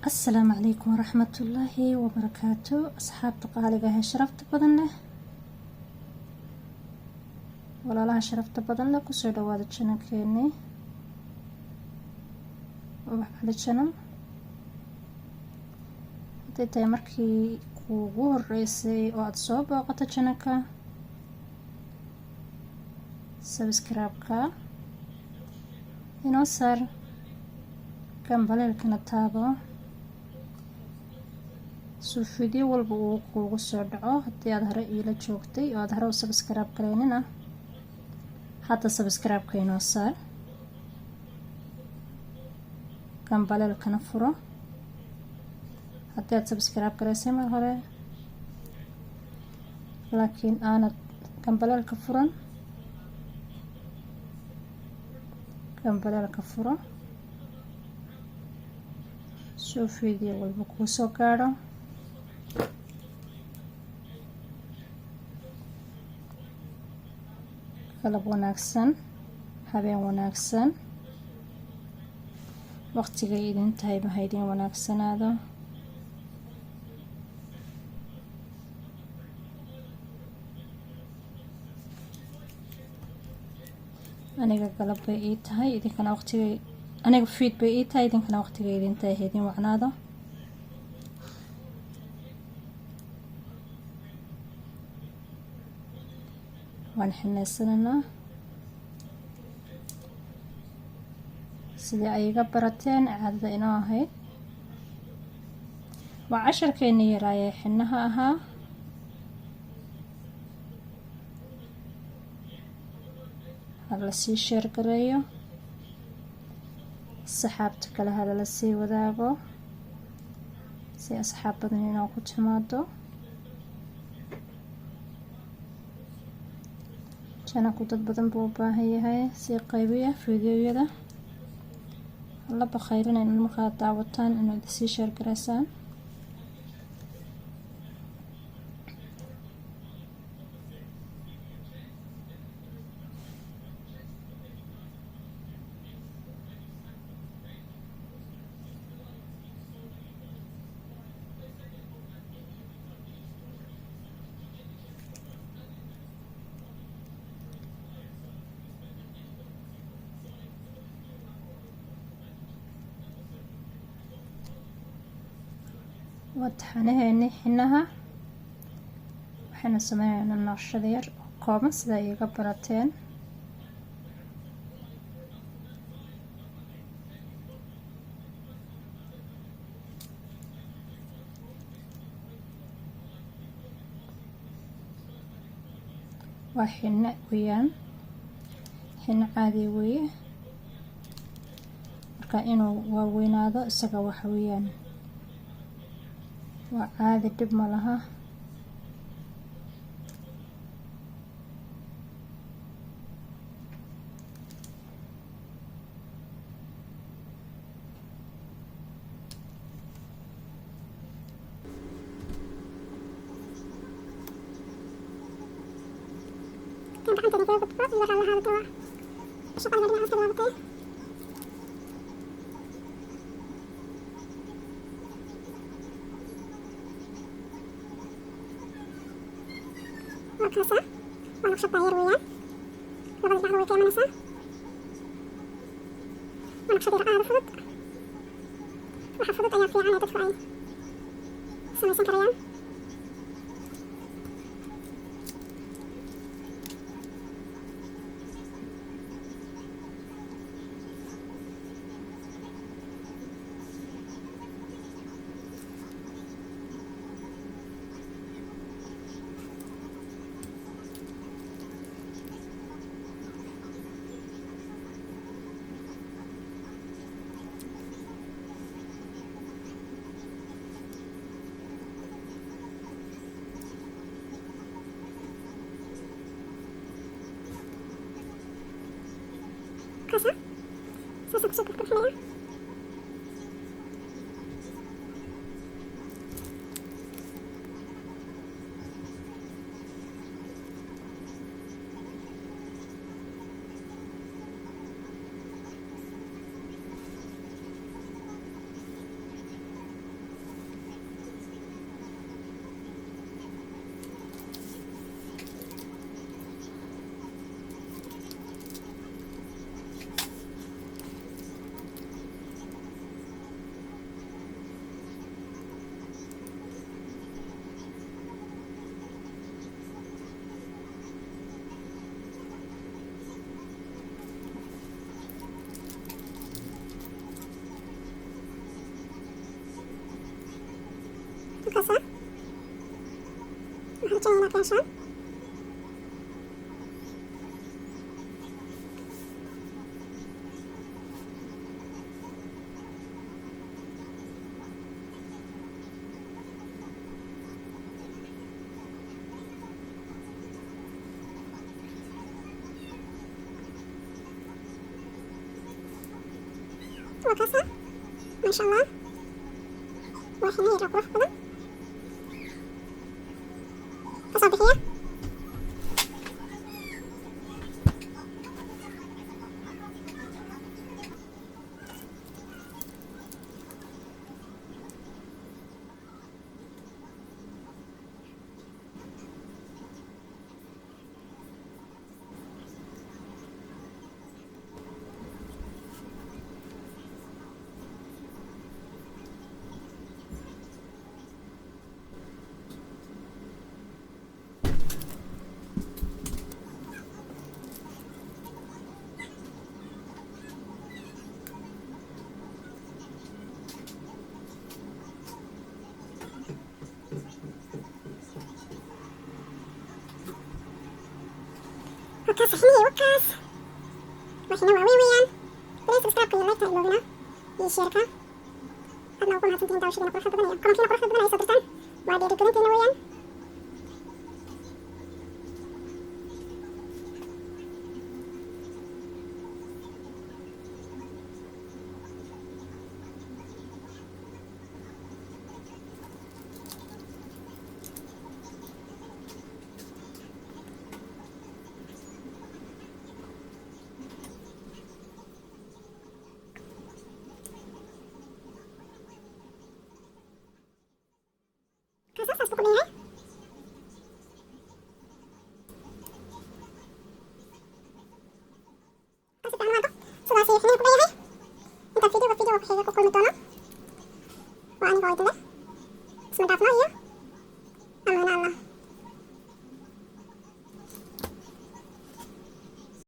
السلام عليكم ورحمة الله وبركاته. أصحاب تقاليقها شرفت بدن له ولا لها شرفت بدن له كسر دواد الشنك كيني وبعد الشنم تيتا مركي كوغو الرئيسي وعد صوب وقت الشنكة سبسكرايبكا إنو صار كان بلال كانت تابو suu video walba uu kuugu soo dhaco haddii aad hore iila joogtay oo aad hore u subscribe gareynina hadda subscribe-ka inoo saar gambaleelkana furo haddii aad subscribe gareysay mar hore laakiin aanad gambaleelka furan gambaleelka furo suu video walba kuu soo gaadho qalab wanaagsan habeen wanaagsan waqtiga idin tahay ma haydin wanaagsanaado aniga galab bay ii tahay idinkana waqtiga aniga feed bay ii tahay idinkana waqtiga idin tahay haydin wacnaado waan xinaysananaa sidii ay iga barateen caadada inoo ahayd waa casharkeeni yaraayee xinaha ahaa ha la sii sheergareeyo saxaabta kale ha lala sii wadaago si asxaab badan inoo ku timaado channelku dad badan buu u baahan yahay sii qaybiya fiidiyoyada la bakhaylina in markaad daawataan inaad sii sheer gareysaan wataxanaheeni xinaha waxayna sameynaynaa naqshada yar oo kooban sida ay iga barateen waa xina weeyaan xina caadi weeye marka inuu waaweynaado isaga waxa weeyaan waa caadi dhib ma laha وكاسة ونقشة طاير وياه لبضي بعض ويكي منسا ونقشة دير فضد وحفظت أيام في عانة تدفعين سمي سنكريان كاسة سوسك شكل بالحمية شلون. وكسر ما شاء الله. والحين هي الأطراف كذا تصدقية. وكاس الحين وكاس والحين هو ويان بليز سبسكرايب كي لايك تاعي لوغينا يشاركها هاد نوكم هاد سنتين تاوشي نقرا خد بنيا كم كي نقرا خد بنيا صدرتان وعدي ركنتين ويان. كاساس أسبق بيها كاساس عنوانك سلاسي حنين كبيها انت فيديو وفيديو وبحيجة كل مدونة